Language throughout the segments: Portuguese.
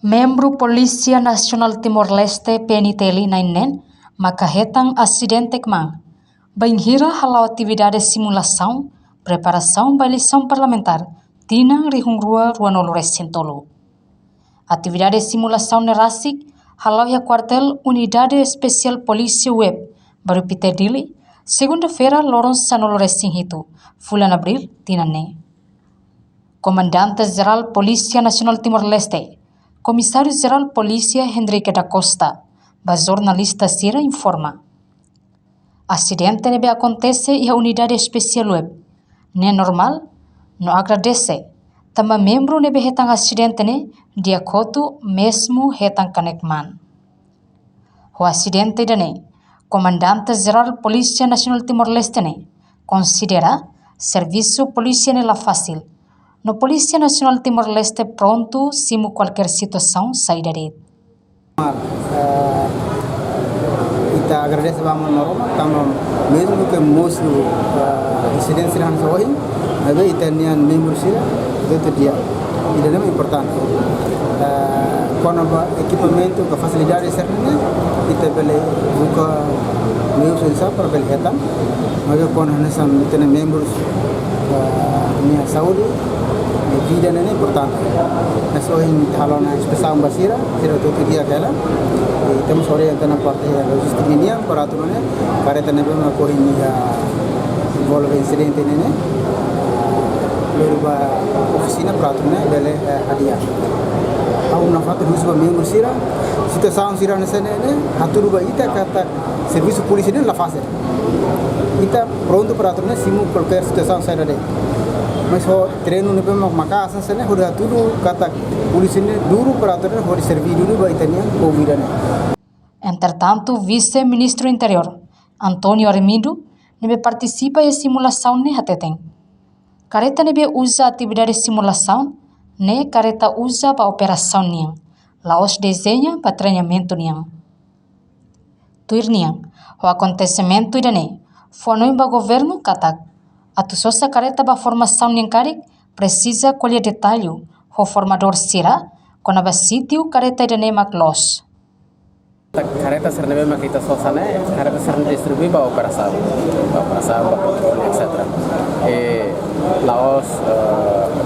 Membro Polícia Nacional Timor-Leste PNTL nainen makahetang acidente kemang. Banhira halau atividade simulação, preparação para eleição parlamentar, tinang rihung rua Ruanolores Sintolo. Atividade simulação nerasik halau ya quartel Unidade Especial Polícia Web baru pitedili segunda-feira Lawrence Sanolores Singhito, bulan Abril tinane. Comandante Geral Polícia Nacional Timor-Leste, Comissário-Geral Polícia Henrique da Costa, ba jornalista Sira informa. Acidente nebe acontece e a unidade especial web. Ne normal, no agradece. Tama membro nebe hetang acidente ne, dia kotu mesmo hetang kanekman. O acidente dane, Comandante Geral Polícia Nacional Timor-Leste ne, considera serviço polícia nela fácil. No Polícia Nacional Timor-Leste pronto, simo qualquer situação sair dali. Kita agradece vamos normal, tamo mesmo que mostro incidência han hoje, mas kita nian membro sila, itu dia. Itu é importante. Quando equipamento com facilidade certa, kita boleh buka meio sensor para boleh hitam. Mas quando nós temos membros ni saúde, vida é importante. Nós hoje halona especial basira, tira tudo dia aquela. Temos orientado na parte da logística nian para tu mana, para tu nebe ma koi ni envolve incidente nene. Lalu oficina para tu mana bele hadiah. Aku nak fatu dulu sebab membro sira, situação sira nesse nene, haturu ba ita kata serviço polícia nene la fase. Ita pronto para tu mana simu qualquer situação sair dali. Mas o treino nebe ma maka asan sene hoda haturu kata polícia nene duro para tu mana hoda servir dulu ba ita nian covid nene. Entretanto, vice-ministro interior, Antônio Armindo, nebe participa em simulação ne hateteng. Careta nebe usa atividade simulação, ne careta usa para operação niang. Laos desenha para treinamento niang. Tuir niang, o acontecimento idane, fonoi ba governo katak. Atu sosa careta ba formação niang karik, precisa colher detalhe, o formador sira, quando ba sítio careta idane mak los. Careta serne memang kita sosana, careta serne distribui para operação, para controle, etc. Laos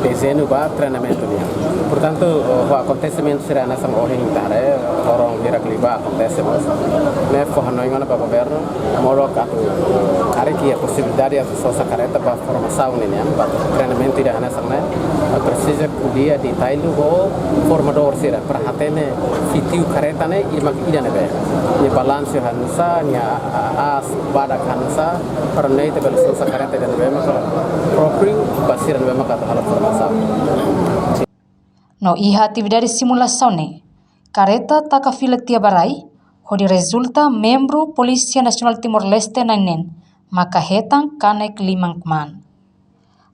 desenho para treinamento ni. Portanto, o acontecimento será nessa morrer intare, orang dirakliba acontece mas. Me fornoi ngana para governo, molo katu kareki a possibilidade a sosa careta para formação ni, para treinamento ida nessa né. Precisa kudia detail o formador será para hatene fitiu careta ne ilmak ida ne. Ni balance hanusa, ni as badak hanusa, pernah itu kalau sosa careta dan memang proprio basiran memang kata hal formação. No iha atividade simulação ne, careta taka fila tia barai, hodi resulta membro Polícia Nacional Timor-Leste nainen, maka hetang kanek limang man.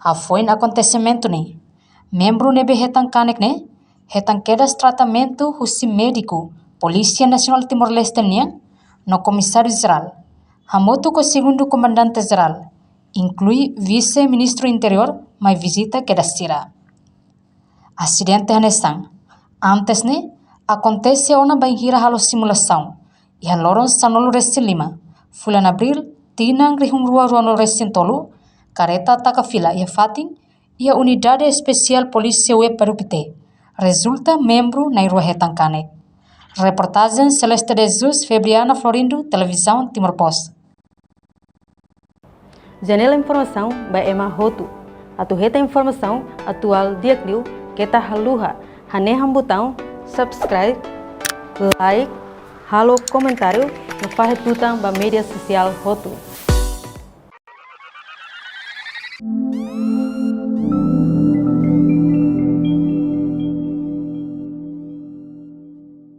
Afoin acontecimento ne, membro nebe hetang kanek ne, hetang quedas tratamento husi médico Polícia Nacional Timor-Leste niang, no Comissário-Geral. Hamoto ko segundo Comandante-Geral, inclui Vice-Ministro Interior, mai visita quedas sira. Acidente hanesang. Antes ne, acontece ona banhira halo simulação. E a Lawrence Sanolores Lima, bulan Abril, tinang rihung rua Ruanolores Sintolo, careta taka fila ia fating, ia Unidade Especial Polícia Web Parupite. Resulta membro na irua hetang kanek. Reportagem Celeste de Jesus, Febriana Florindo, Televisão Timor Post. Janela Informação by Emma Hotu. Atu heta informação atual diakliu kita haluha haneham botão subscribe, like, halo comentário no farre tutang ba media social Hotu.